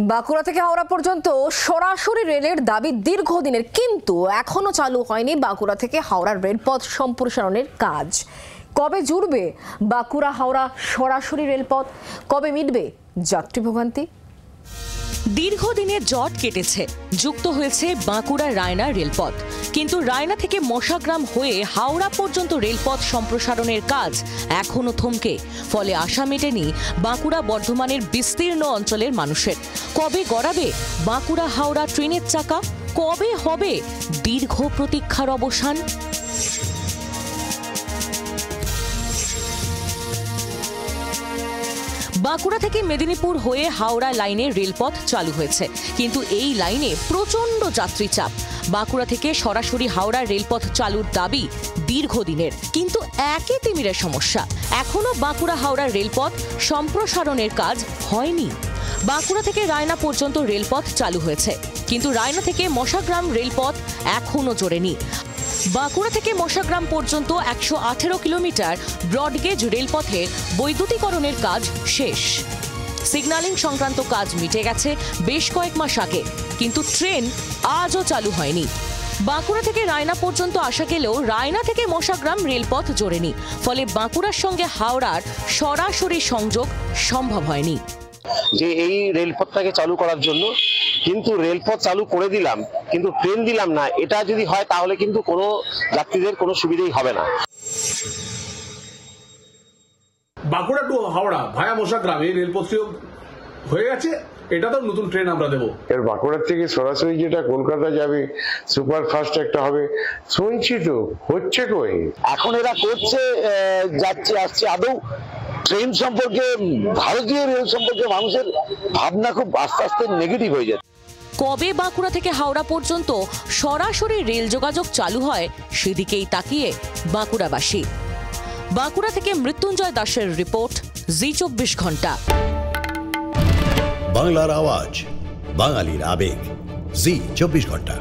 বাঁকুড়া থেকে হাওড়া পর্যন্ত সরাসরি রেলের দাবি দীর্ঘদিনের, কিন্তু এখনো চালু হয়নি বাঁকুড়া থেকে হাওড়ার রেলপথ সম্প্রসারণের কাজ। কবে জুড়বে বাঁকুড়া হাওড়া সরাসরি রেলপথ? কবে মিটবে যাত্রী ভোগান্তি? দীর্ঘদিনের জট কেটেছে, যুক্ত হয়েছে বাঁকুড়া রায়না রেলপথ, কিন্তু রায়না থেকে মশাগ্রাম হয়ে হাওড়া পর্যন্ত রেলপথ সম্প্রসারণের কাজ এখনো থমকে। ফলে আশা মেটেনি বাঁকুড়া বর্ধমানের বিস্তীর্ণ অঞ্চলের মানুষের। কবে গড়াবে বাঁকুড়া হাওড়া ট্রেনের চাকা? কবে হবে দীর্ঘ প্রতীক্ষার অবসান? বাঁকুড়া থেকে মেদিনীপুর হয়ে হাওড়া লাইনে রেলপথ চালু হয়েছে, কিন্তু এই লাইনে প্রচন্ড যাত্রী চাপ। বাঁকুড়া থেকে সরাসরি হাওড়া রেলপথ চালুর দাবি দীর্ঘদিনের, কিন্তু একই তিমিরের সমস্যা। এখনো বাঁকুড়া হাওড়া রেলপথ সম্প্রসারণের কাজ হয়নি। বাঁকুড়া থেকে রায়না পর্যন্ত রেলপথ চালু হয়েছে, কিন্তু রায়না থেকে মশাগ্রাম রেলপথ এখনো জোড়েনি। বাঁকুড়া থেকে মশাগ্রাম পর্যন্ত 118 কিলোমিটার ব্রডগেজ রেলপথের বৈদ্যুতিকরণের কাজ শেষ। সিগন্যালিং সংক্রান্ত কাজ মিটে গেছে বেশ কয়েক মাস আগে, কিন্তু ট্রেন আজও চালু হয়নি। বাঁকুড়া থেকে রায়না পর্যন্ত আসা গেলেও রায়না থেকে মশাগ্রাম রেলপথ জোড়েনি, ফলে বাঁকুড়ার সঙ্গে হাওড়ার সরাসরি সংযোগ সম্ভব হয়নি। যে এই রেলপথটাকে চালু করার জন্য, কিন্তু রেলপথ চালু করে দিলাম কিন্তু ট্রেন দিলাম না, এটা যদি হয় তাহলে কিন্তু কোনো যাত্রীদের কোনো সুবিধাই হবে না। বাঁকুড়া টু হাওড়া ভায়া মশাগ্রাম এই রেলপথটিও হয়ে গেছে, এটা তো নতুন ট্রেন আমরা দেবো। এর বাঁকুড়া থেকে সরাসরি যেটা কলকাতা যাবে, সুপার ফাস্ট একটা হবে, শুনছি তো হচ্ছে কই। এখন এরা করছে, যাচ্ছে আসছে, আদৌ ট্রেন সম্পর্কে, ভারতীয় রেল সম্পর্কে মানুষের ভাবনা খুব আস্তে আস্তে নেগেটিভ হয়ে যাচ্ছে। কবে বাঁকুড়া থেকে হাওড়া পর্যন্ত সরাসরি রেল যোগাযোগ চালু হয় সেদিকেই তাকিয়ে বাঁকুড়াবাসী। বাঁকুড়া থেকে মৃত্যুঞ্জয় দাসের রিপোর্ট, জি24 ঘন্টা। বাংলার আওয়াজ, বাঙালির আবেগ, জি24 ঘন্টা।